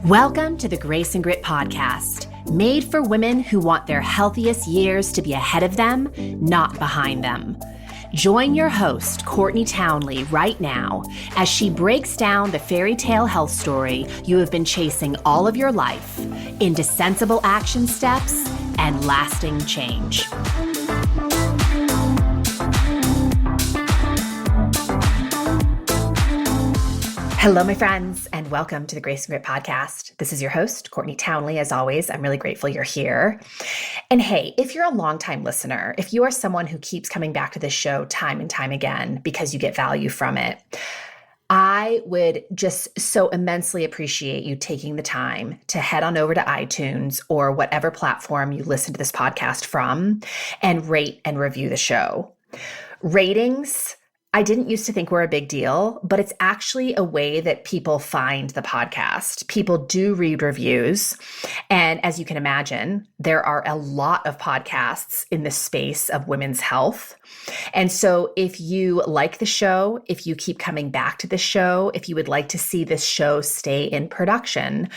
Welcome to the Grace and Grit podcast, made for women who want their healthiest years to be ahead of them, not behind them. Join your host, Courtney Townley, right now as she breaks down the fairy tale health story you have been chasing all of your life into sensible action steps and lasting change. Hello, my friends, and welcome to the Grace and Grit podcast. This is your host, Courtney Townley. As always, I'm really grateful you're here. And hey, if you're a longtime listener, if you are someone who keeps coming back to this show time and time again because you get value from it, I would just so immensely appreciate you taking the time to head on over to iTunes or whatever platform you listen to this podcast from and rate and review the show. Ratings, I didn't used to think were a big deal, but it's actually a way that people find the podcast. People do read reviews. And as you can imagine, there are a lot of podcasts in the space of women's health. And so if you like the show, if you keep coming back to the show, if you would like to see this show stay in production,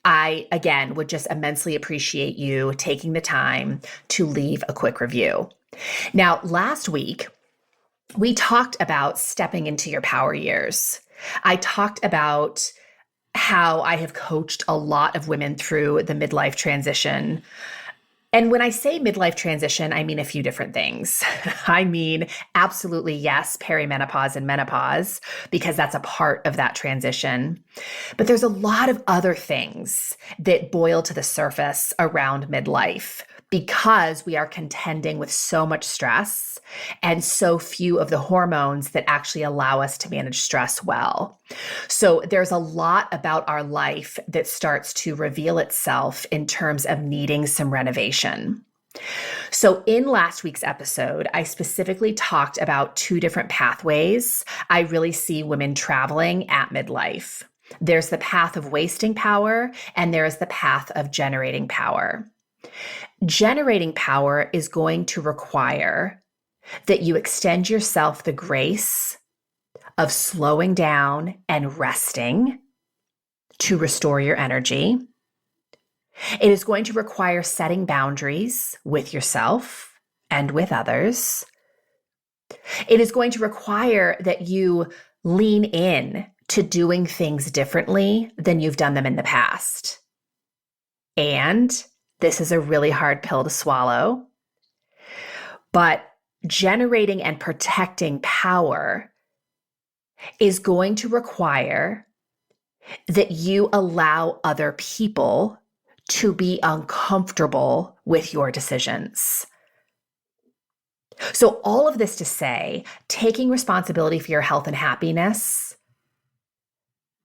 I, again, would just immensely appreciate you taking the time to leave a quick review. Now, last week, we talked about stepping into your power years. I talked about how I have coached a lot of women through the midlife transition. And when I say midlife transition, I mean a few different things. I mean, absolutely, yes, perimenopause and menopause, because that's a part of that transition. But there's a lot of other things that boil to the surface around midlife because we are contending with so much stress and so few of the hormones that actually allow us to manage stress well. So there's a lot about our life that starts to reveal itself in terms of needing some renovation. So in last week's episode, I specifically talked about two different pathways I really see women traveling at midlife. There's the path of wasting power, and there is the path of generating power. Generating power is going to require that you extend yourself the grace of slowing down and resting to restore your energy. It is going to require setting boundaries with yourself and with others. It is going to require that you lean in to doing things differently than you've done them in the past. And this is a really hard pill to swallow, but generating and protecting power is going to require that you allow other people to be uncomfortable with your decisions. So all of this to say, taking responsibility for your health and happiness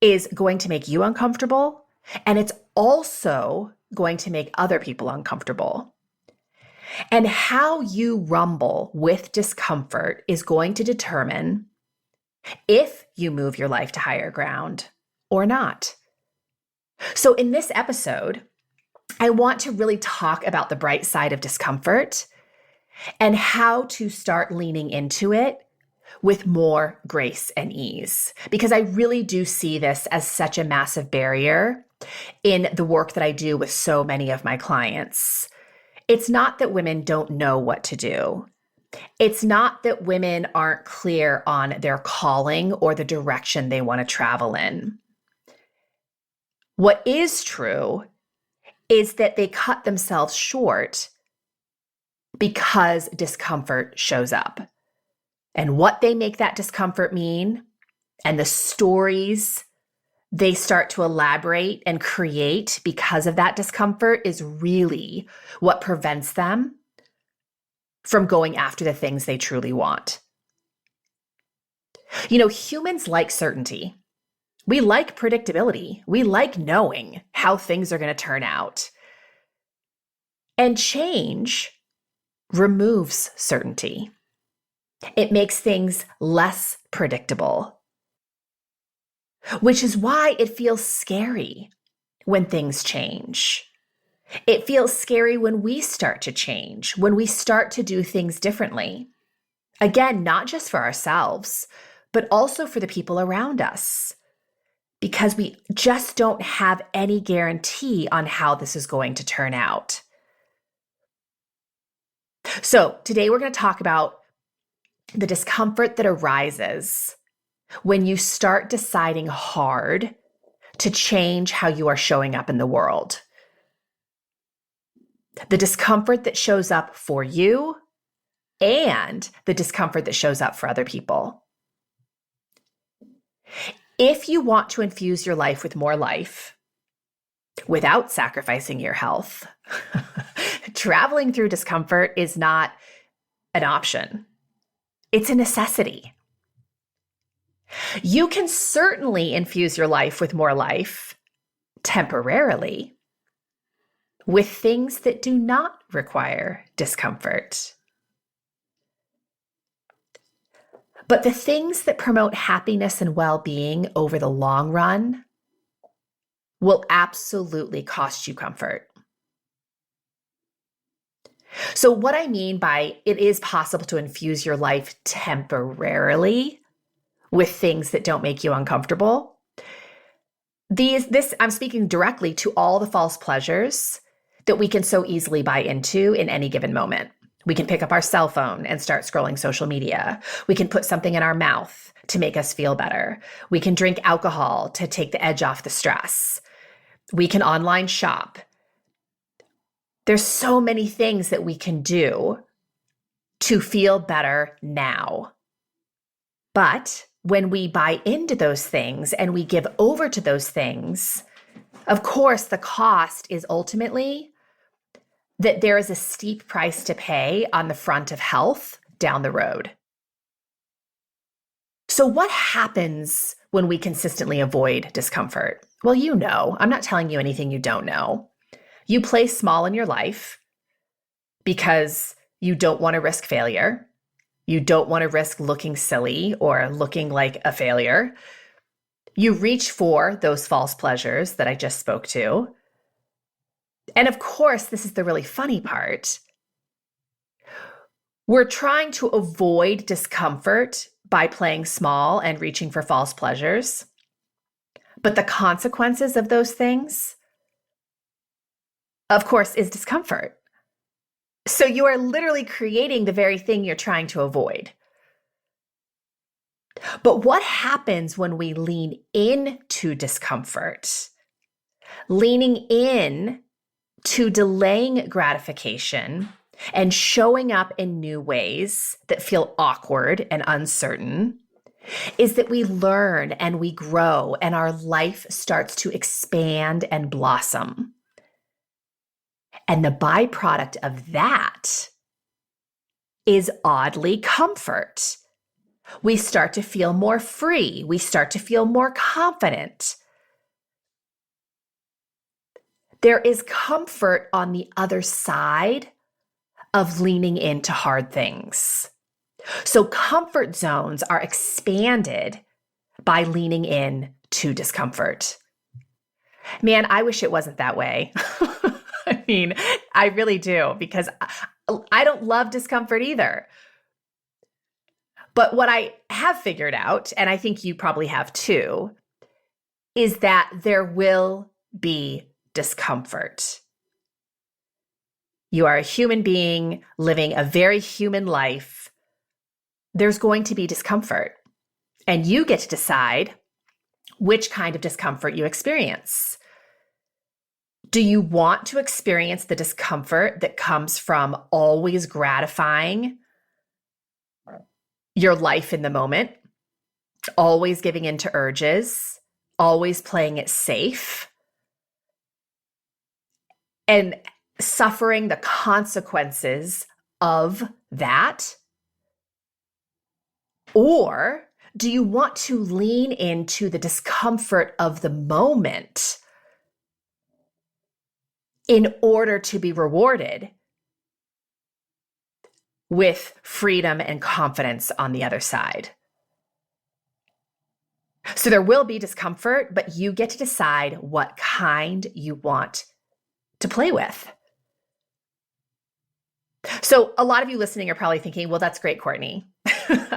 is going to make you uncomfortable, and it's also going to make other people uncomfortable. And how you rumble with discomfort is going to determine if you move your life to higher ground or not. So in this episode, I want to really talk about the bright side of discomfort and how to start leaning into it with more grace and ease, because I really do see this as such a massive barrier in the work that I do with so many of my clients. It's not that women don't know what to do. It's not that women aren't clear on their calling or the direction they want to travel in. What is true is that they cut themselves short because discomfort shows up. And what they make that discomfort mean, and the stories they start to elaborate and create because of that discomfort, is really what prevents them from going after the things they truly want. You know, humans like certainty. We like predictability. We like knowing how things are going to turn out. And change removes certainty. It makes things less predictable, which is why it feels scary when things change. It feels scary when we start to change, when we start to do things differently. Again, not just for ourselves, but also for the people around us. because we just don't have any guarantee on how this is going to turn out. So today we're going to talk about the discomfort that arises when you start deciding hard to change how you are showing up in the world. The discomfort that shows up for you and the discomfort that shows up for other people. If you want to infuse your life with more life without sacrificing your health, traveling through discomfort is not an option. It's a necessity. You can certainly infuse your life with more life temporarily with things that do not require discomfort. But the things that promote happiness and well-being over the long run will absolutely cost you comfort. So what I mean by it is possible to infuse your life temporarily with things that don't make you uncomfortable. I'm speaking directly to all the false pleasures that we can so easily buy into in any given moment. We can pick up our cell phone and start scrolling social media. We can put something in our mouth to make us feel better. We can drink alcohol to take the edge off the stress. We can online shop. There's so many things that we can do to feel better now. But when we buy into those things and we give over to those things, of course, the cost is ultimately that there is a steep price to pay on the front of health down the road. So what happens when we consistently avoid discomfort? Well, you know, I'm not telling you anything you don't know. You play small in your life because you don't want to risk failure. You don't want to risk looking silly or looking like a failure. You reach for those false pleasures that I just spoke to. And of course, this is the really funny part. We're trying to avoid discomfort by playing small and reaching for false pleasures. But the consequences of those things, of course, is discomfort. So you are literally creating the very thing you're trying to avoid. But what happens when we lean into discomfort? Leaning in to delaying gratification and showing up in new ways that feel awkward and uncertain is that we learn and we grow and our life starts to expand and blossom. And the byproduct of that is oddly comfort. We start to feel more free. We start to feel more confident. There is comfort on the other side of leaning into hard things. So comfort zones are expanded by leaning in to discomfort. Man, I wish it wasn't that way. I mean, I really do, because I don't love discomfort either. But what I have figured out, and I think you probably have too, is that there will be discomfort. You are a human being living a very human life. There's going to be discomfort, and you get to decide which kind of discomfort you experience. Do you want to experience the discomfort that comes from always gratifying your life in the moment, always giving in to urges, always playing it safe, and suffering the consequences of that? Or do you want to lean into the discomfort of the moment in order to be rewarded with freedom and confidence on the other side? So there will be discomfort, but you get to decide what kind you want to play with. So a lot of you listening are probably thinking, well, that's great, Courtney.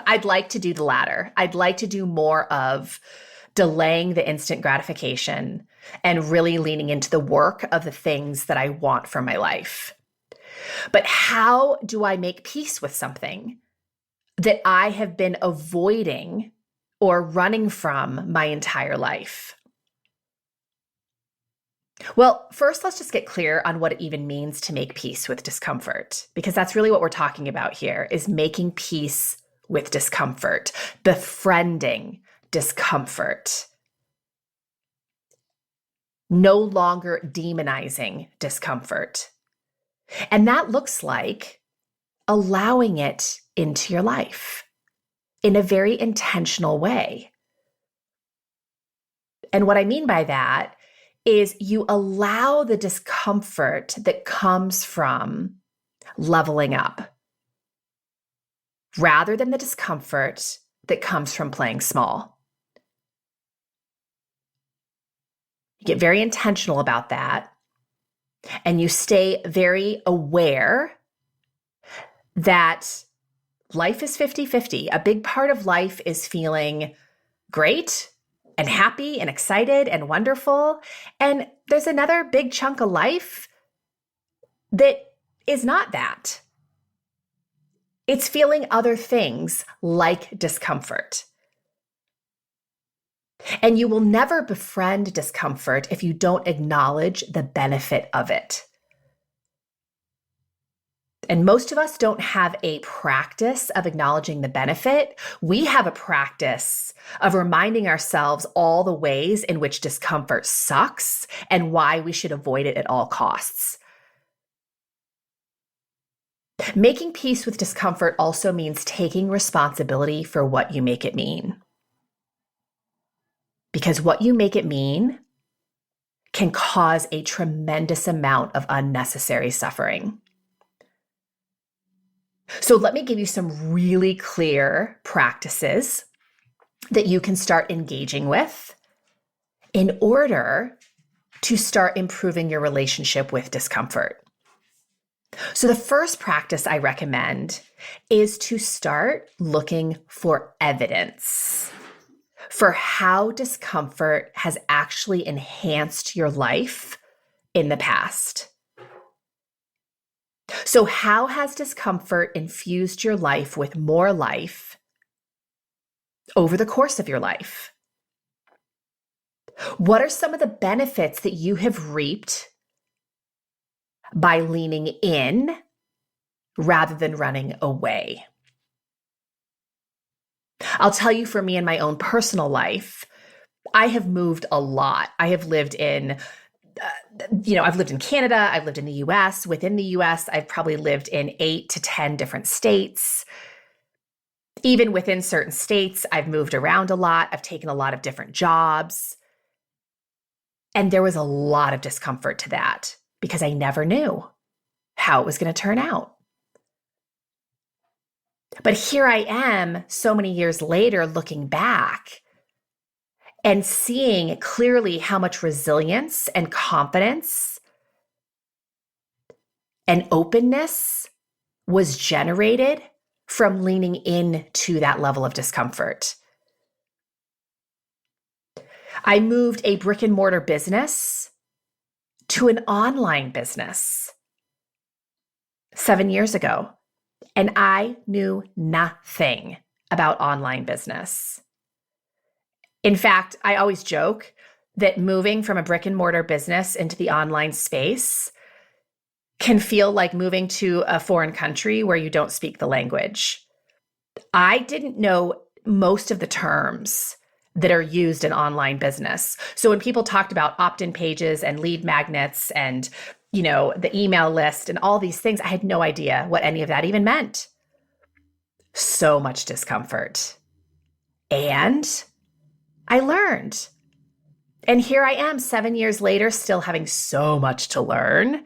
I'd like to do the latter. I'd like to do more of delaying the instant gratification, and really leaning into the work of the things that I want for my life. But how do I make peace with something that I have been avoiding or running from my entire life? Well, first, let's just get clear on what it even means to make peace with discomfort, because that's really what we're talking about here, is making peace with discomfort, befriending discomfort, no longer demonizing discomfort. And that looks like allowing it into your life in a very intentional way. And what I mean by that is you allow the discomfort that comes from leveling up rather than the discomfort that comes from playing small. You get very intentional about that, and you stay very aware that life is 50-50. A big part of life is feeling great and happy and excited and wonderful. And there's another big chunk of life that is not that. It's feeling other things like discomfort. And you will never befriend discomfort if you don't acknowledge the benefit of it. And most of us don't have a practice of acknowledging the benefit. We have a practice of reminding ourselves all the ways in which discomfort sucks and why we should avoid it at all costs. Making peace with discomfort also means taking responsibility for what you make it mean. Because what you make it mean can cause a tremendous amount of unnecessary suffering. So let me give you some really clear practices that you can start engaging with in order to start improving your relationship with discomfort. So the first practice I recommend is to start looking for evidence for how discomfort has actually enhanced your life in the past. So how has discomfort infused your life with more life over the course of your life? What are some of the benefits that you have reaped by leaning in rather than running away? I'll tell you, for me in my own personal life, I have moved a lot. I have lived in I've lived in Canada, I've lived in the US. Within the US, I've probably lived in 8 to 10 different states. Even within certain states, I've moved around a lot. I've taken a lot of different jobs. And there was a lot of discomfort to that because I never knew how it was going to turn out. But here I am so many years later looking back and seeing clearly how much resilience and confidence and openness was generated from leaning into that level of discomfort. I moved a brick and mortar business to an online business 7 years ago, and I knew nothing about online business. In fact, I always joke that moving from a brick and mortar business into the online space can feel like moving to a foreign country where you don't speak the language. I didn't know most of the terms that are used in online business. So when people talked about opt-in pages and lead magnets and, the email list and all these things, I had no idea what any of that even meant. So much discomfort. And I learned. And here I am 7 years later, still having so much to learn,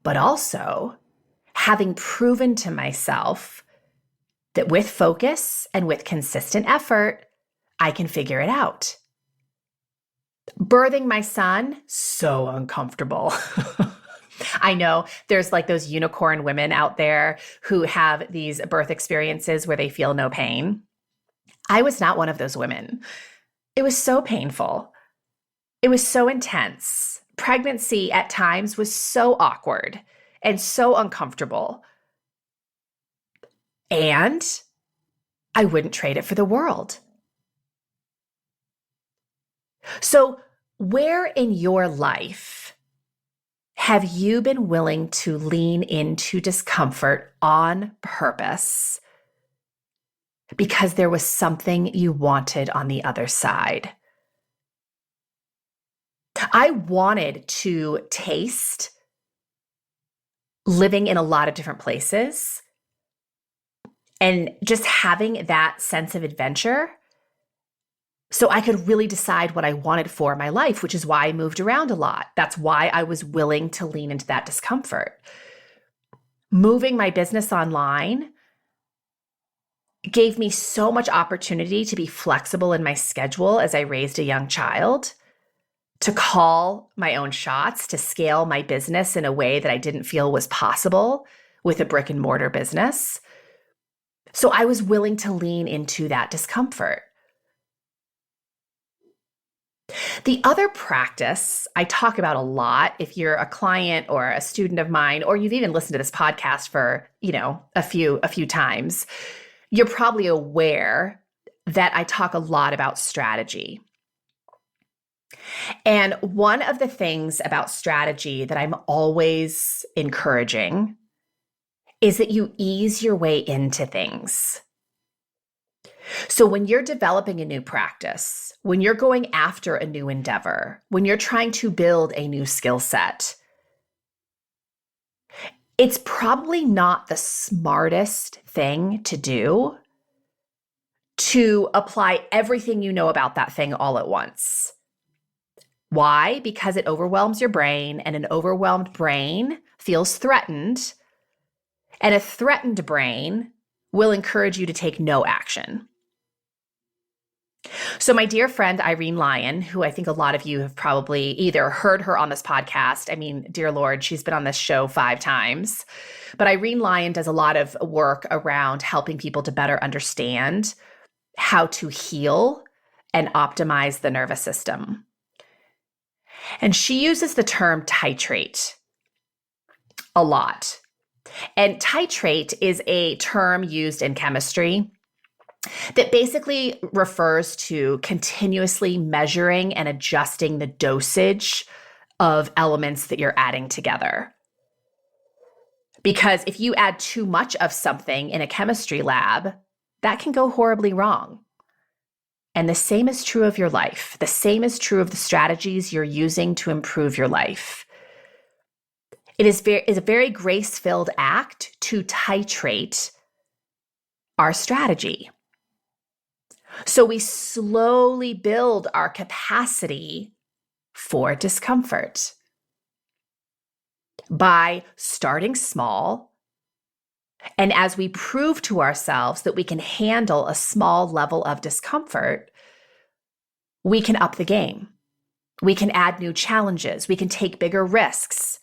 but also having proven to myself that with focus and with consistent effort, I can figure it out. Birthing my son, so uncomfortable. I know there's like those unicorn women out there who have these birth experiences where they feel no pain. I was not one of those women. It was so painful. It was so intense. Pregnancy at times was so awkward and so uncomfortable. And I wouldn't trade it for the world. So, where in your life have you been willing to lean into discomfort on purpose because there was something you wanted on the other side? I wanted to taste living in a lot of different places and just having that sense of adventure so I could really decide what I wanted for my life, which is why I moved around a lot. That's why I was willing to lean into that discomfort. Moving my business online gave me so much opportunity to be flexible in my schedule as I raised a young child, to call my own shots, to scale my business in a way that I didn't feel was possible with a brick and mortar business. So I was willing to lean into that discomfort. The other practice I talk about a lot, if you're a client or a student of mine, or you've even listened to this podcast for, a few times, you're probably aware that I talk a lot about strategy. And one of the things about strategy that I'm always encouraging is that you ease your way into things. So when you're developing a new practice, when you're going after a new endeavor, when you're trying to build a new skill set, it's probably not the smartest thing to do to apply everything you know about that thing all at once. Why? Because it overwhelms your brain, and an overwhelmed brain feels threatened, and a threatened brain will encourage you to take no action. So my dear friend, Irene Lyon, who I think a lot of you have probably either heard her on this podcast. I mean, dear Lord, she's been on this show 5 times. But Irene Lyon does a lot of work around helping people to better understand how to heal and optimize the nervous system. And she uses the term titrate a lot. And titrate is a term used in chemistry that basically refers to continuously measuring and adjusting the dosage of elements that you're adding together. Because if you add too much of something in a chemistry lab, that can go horribly wrong. And the same is true of your life. The same is true of the strategies you're using to improve your life. It is a very grace-filled act to titrate our strategy. So we slowly build our capacity for discomfort by starting small. And as we prove to ourselves that we can handle a small level of discomfort, we can up the game. We can add new challenges. We can take bigger risks.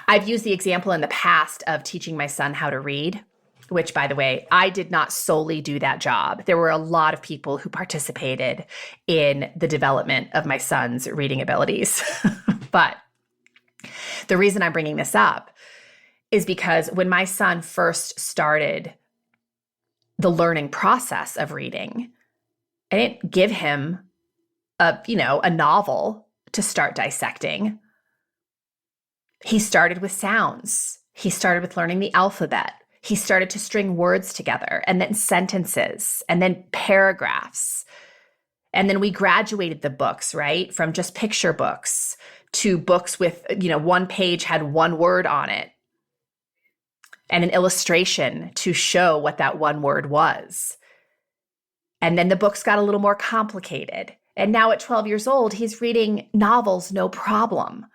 I've used the example in the past of teaching my son how to read, which, by the way, I did not solely do that job. There were a lot of people who participated in the development of my son's reading abilities. But the reason I'm bringing this up is because when my son first started the learning process of reading, I didn't give him a novel to start dissecting. He started with sounds. He started with learning the alphabet. He started to string words together, and then sentences, and then paragraphs. And then we graduated the books, right? From just picture books to books with, one page had one word on it and an illustration to show what that one word was. And then the books got a little more complicated. And now at 12 years old, he's reading novels, no problem.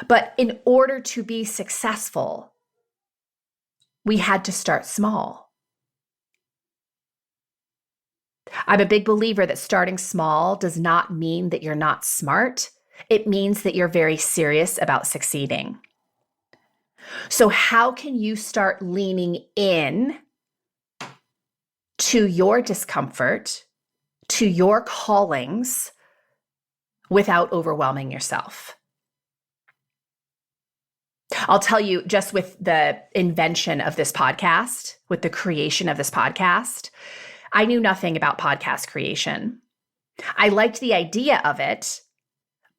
But in order to be successful, we had to start small. I'm a big believer that starting small does not mean that you're not smart. It means that you're very serious about succeeding. So how can you start leaning in to your discomfort, to your callings without overwhelming yourself. I'll tell you, just with the invention of this podcast, with the creation of this podcast, I knew nothing about podcast creation. I liked the idea of it,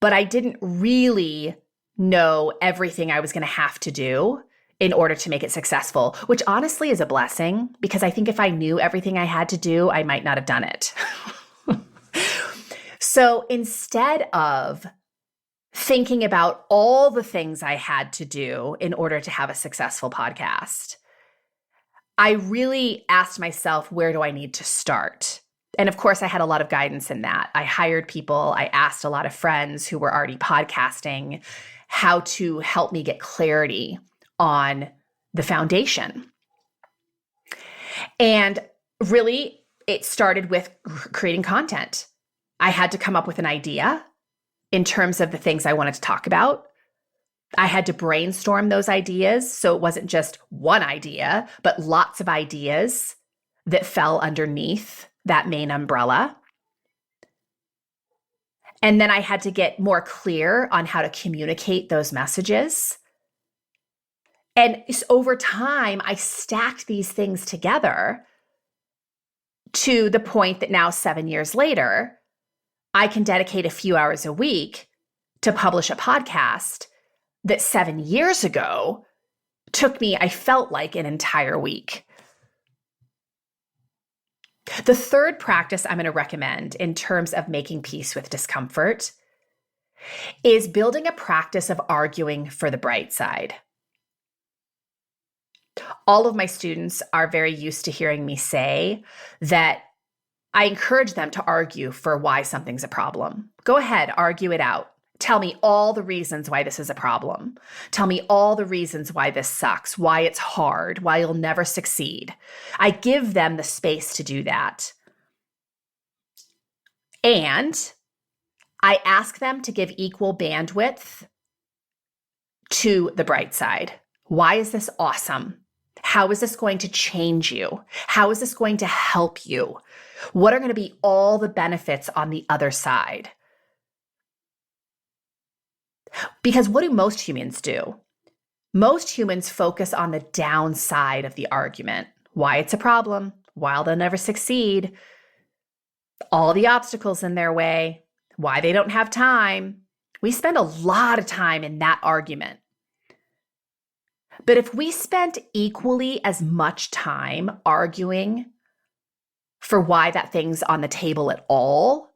but I didn't really know everything I was going to have to do in order to make it successful, which honestly is a blessing, because I think if I knew everything I had to do, I might not have done it. So instead of thinking about all the things I had to do in order to have a successful podcast, I really asked myself, where do I need to start? And of course, I had a lot of guidance in that. I hired people. I asked a lot of friends who were already podcasting how to help me get clarity on the foundation. And really, it started with creating content. I had to come up with an idea in terms of the things I wanted to talk about. I had to brainstorm those ideas. So it wasn't just one idea, but lots of ideas that fell underneath that main umbrella. And then I had to get more clear on how to communicate those messages. And over time, I stacked these things together to the point that now, 7 years later, I can dedicate a few hours a week to publish a podcast that 7 years ago took me, I felt like, an entire week. The third practice I'm going to recommend in terms of making peace with discomfort is building a practice of arguing for the bright side. All of my students are very used to hearing me say that I encourage them to argue for why something's a problem. Go ahead, argue it out. Tell me all the reasons why this is a problem. Tell me all the reasons why this sucks, why it's hard, why you'll never succeed. I give them the space to do that. And I ask them to give equal bandwidth to the bright side. Why is this awesome? How is this going to change you? How is this going to help you? What are going to be all the benefits on the other side? Because what do most humans do? Most humans focus on the downside of the argument, why it's a problem, why they'll never succeed, all the obstacles in their way, why they don't have time. We spend a lot of time in that argument. But if we spent equally as much time arguing for why that thing's on the table at all,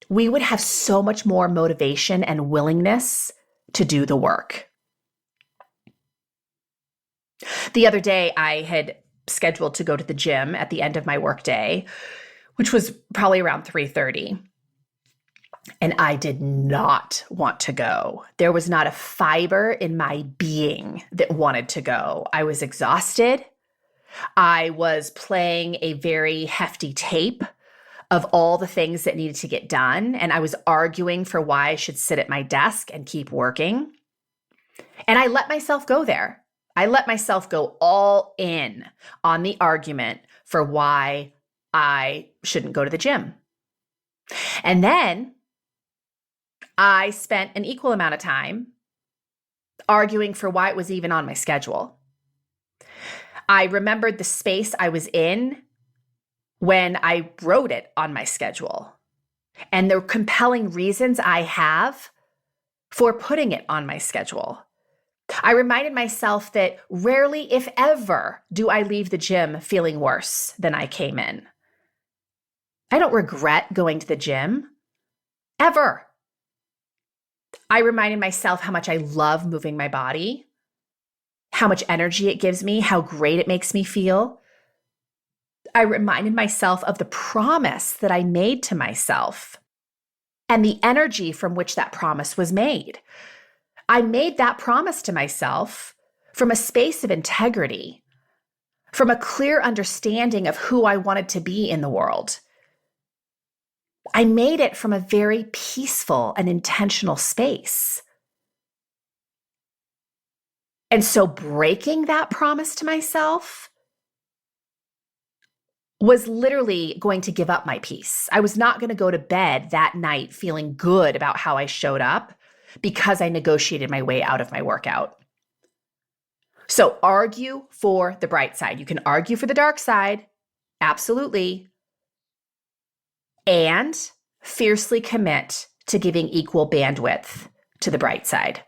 we would have so much more motivation and willingness to do the work. The other day, I had scheduled to go to the gym at the end of my workday, which was probably around 3:30. And I did not want to go. There was not a fiber in my being that wanted to go. I was exhausted. I was playing a very hefty tape of all the things that needed to get done. And I was arguing for why I should sit at my desk and keep working. And I let myself go there. I let myself go all in on the argument for why I shouldn't go to the gym. And then I spent an equal amount of time arguing for why it was even on my schedule. I remembered the space I was in when I wrote it on my schedule and the compelling reasons I have for putting it on my schedule. I reminded myself that rarely, if ever, do I leave the gym feeling worse than I came in. I don't regret going to the gym, ever. I reminded myself how much I love moving my body, how much energy it gives me, how great it makes me feel. I reminded myself of the promise that I made to myself and the energy from which that promise was made. I made that promise to myself from a space of integrity, from a clear understanding of who I wanted to be in the world. I made it from a very peaceful and intentional space. And so breaking that promise to myself was literally going to give up my peace. I was not going to go to bed that night feeling good about how I showed up because I negotiated my way out of my workout. So argue for the bright side. You can argue for the dark side, absolutely, and fiercely commit to giving equal bandwidth to the bright side.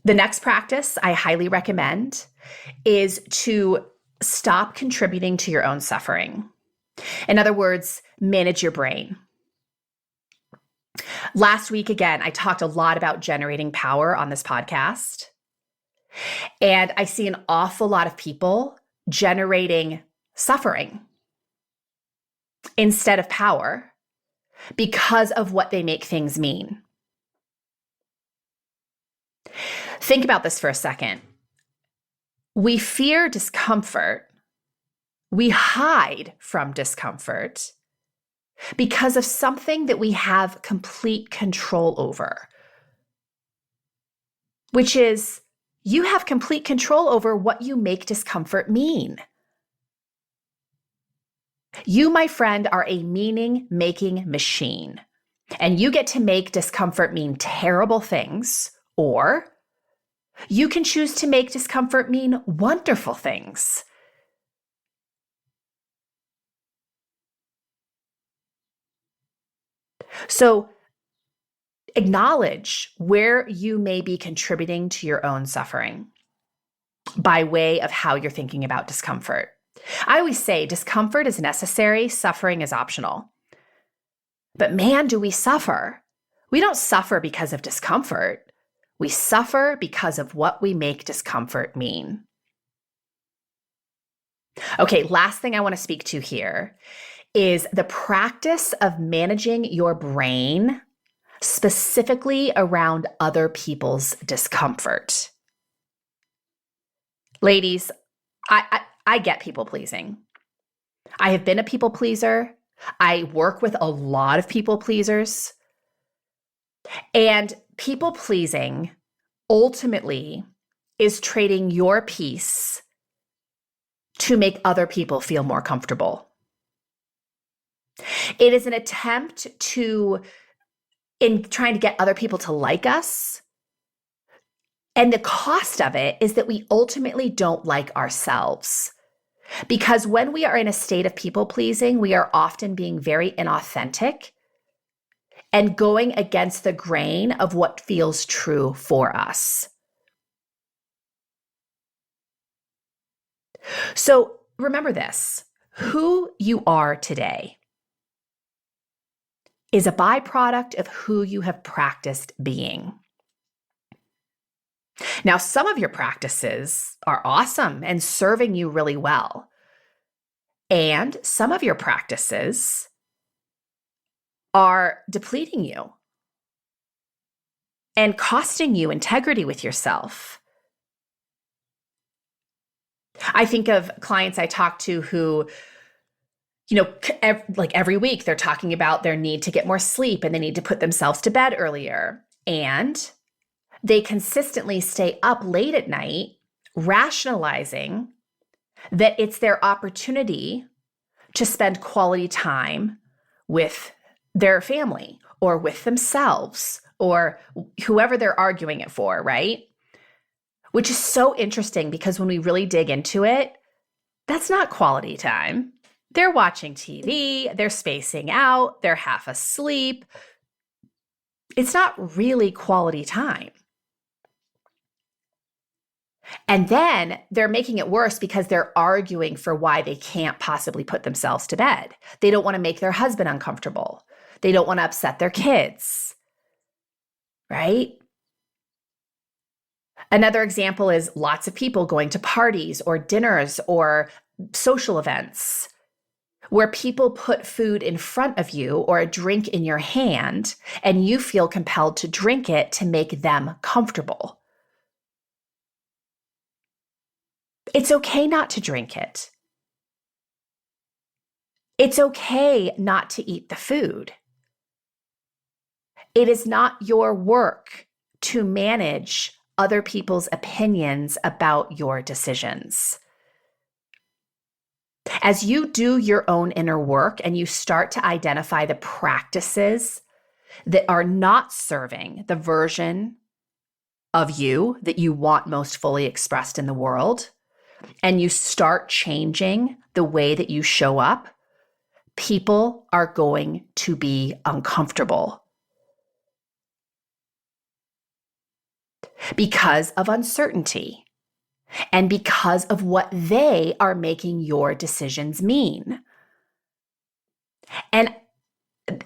The next practice I highly recommend is to stop contributing to your own suffering. In other words, manage your brain. Last week, again, I talked a lot about generating power on this podcast. And I see an awful lot of people generating suffering instead of power because of what they make things mean. Think about this for a second. We fear discomfort. We hide from discomfort because of something that we have complete control over, which is you have complete control over what you make discomfort mean. You, my friend, are a meaning-making machine, and you get to make discomfort mean terrible things, or you can choose to make discomfort mean wonderful things. So acknowledge where you may be contributing to your own suffering by way of how you're thinking about discomfort. I always say discomfort is necessary, suffering is optional. But man, do we suffer. We don't suffer because of discomfort. We suffer because of what we make discomfort mean. Okay, last thing I want to speak to here is the practice of managing your brain specifically around other people's discomfort. Ladies, I get people pleasing. I have been a people pleaser. I work with a lot of people pleasers. And people pleasing ultimately is trading your peace to make other people feel more comfortable. It is an attempt in trying to get other people to like us. And the cost of it is that we ultimately don't like ourselves. Because when we are in a state of people pleasing, we are often being very inauthentic and going against the grain of what feels true for us. So remember this, who you are today is a byproduct of who you have practiced being. Now, some of your practices are awesome and serving you really well. And some of your practices are depleting you and costing you integrity with yourself. I think of clients I talk to who, like every week they're talking about their need to get more sleep and they need to put themselves to bed earlier. And they consistently stay up late at night, rationalizing that it's their opportunity to spend quality time with their family or with themselves or whoever they're arguing it for, right? Which is so interesting because when we really dig into it, that's not quality time. They're watching TV, they're spacing out, they're half asleep. It's not really quality time. And then they're making it worse because they're arguing for why they can't possibly put themselves to bed. They don't want to make their husband uncomfortable. They don't want to upset their kids, right? Another example is lots of people going to parties or dinners or social events where people put food in front of you or a drink in your hand and you feel compelled to drink it to make them comfortable. It's okay not to drink it. It's okay not to eat the food. It is not your work to manage other people's opinions about your decisions. As you do your own inner work and you start to identify the practices that are not serving the version of you that you want most fully expressed in the world, and you start changing the way that you show up, people are going to be uncomfortable because of uncertainty and because of what they are making your decisions mean. And,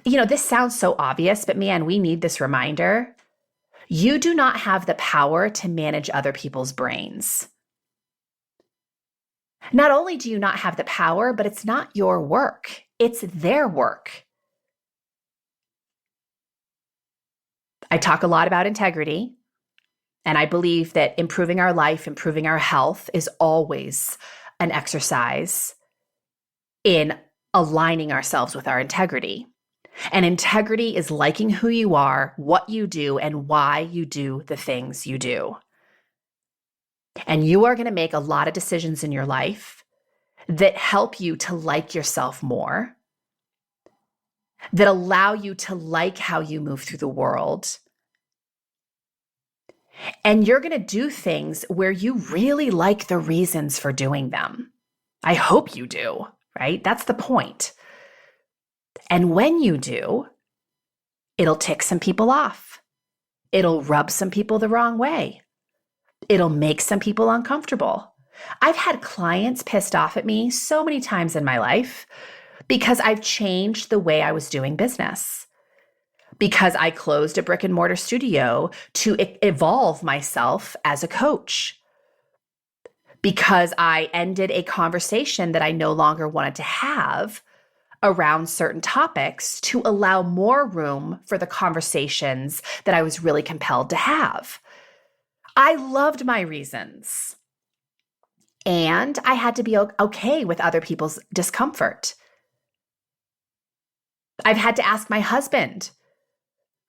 this sounds so obvious, but man, we need this reminder. You do not have the power to manage other people's brains. Not only do you not have the power, but it's not your work. It's their work. I talk a lot about integrity, and I believe that improving our life, improving our health is always an exercise in aligning ourselves with our integrity. And integrity is liking who you are, what you do, and why you do the things you do. And you are going to make a lot of decisions in your life that help you to like yourself more, that allow you to like how you move through the world. And you're going to do things where you really like the reasons for doing them. I hope you do, right? That's the point. And when you do, it'll tick some people off. It'll rub some people the wrong way. It'll make some people uncomfortable. I've had clients pissed off at me so many times in my life because I've changed the way I was doing business, because I closed a brick and mortar studio to evolve myself as a coach, because I ended a conversation that I no longer wanted to have around certain topics to allow more room for the conversations that I was really compelled to have. I loved my reasons, and I had to be okay with other people's discomfort. I've had to ask my husband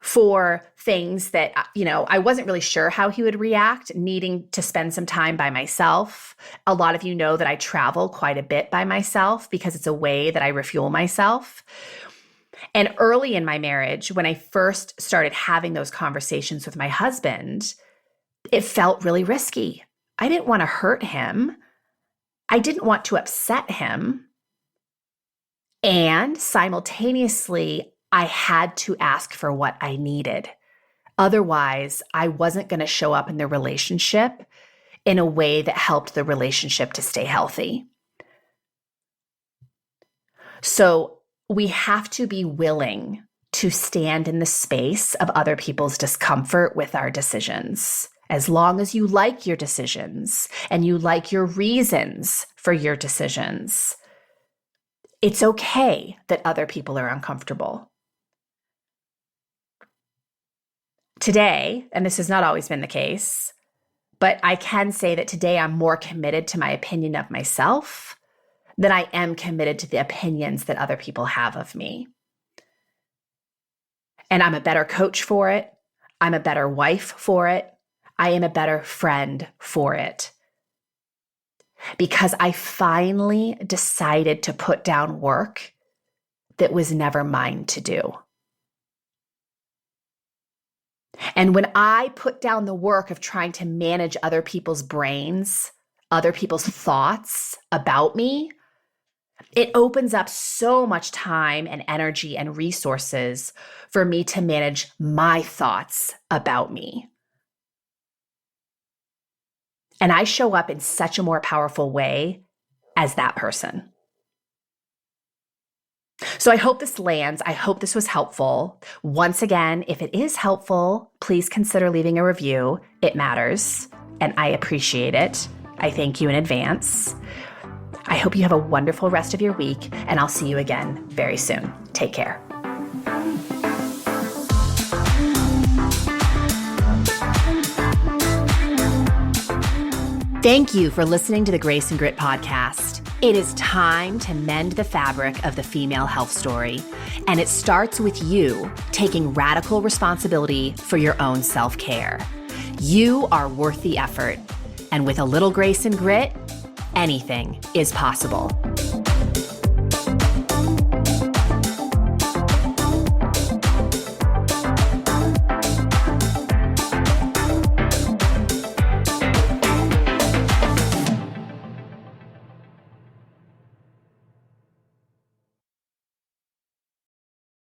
for things that, I wasn't really sure how he would react, needing to spend some time by myself. A lot of you know that I travel quite a bit by myself because it's a way that I refuel myself. And early in my marriage, when I first started having those conversations with my husband, it felt really risky. I didn't want to hurt him. I didn't want to upset him. And simultaneously, I had to ask for what I needed. Otherwise, I wasn't going to show up in the relationship in a way that helped the relationship to stay healthy. So we have to be willing to stand in the space of other people's discomfort with our decisions. As long as you like your decisions and you like your reasons for your decisions, it's okay that other people are uncomfortable. Today, and this has not always been the case, but I can say that today I'm more committed to my opinion of myself than I am committed to the opinions that other people have of me. And I'm a better coach for it. I'm a better wife for it. I am a better friend for it. Because I finally decided to put down work that was never mine to do. And when I put down the work of trying to manage other people's brains, other people's thoughts about me, it opens up so much time and energy and resources for me to manage my thoughts about me. And I show up in such a more powerful way as that person. So I hope this lands. I hope this was helpful. Once again, if it is helpful, please consider leaving a review. It matters, and I appreciate it. I thank you in advance. I hope you have a wonderful rest of your week, and I'll see you again very soon. Take care. Thank you for listening to the Grace and Grit podcast. It is time to mend the fabric of the female health story, and it starts with you taking radical responsibility for your own self-care. You are worth the effort, and with a little grace and grit, anything is possible.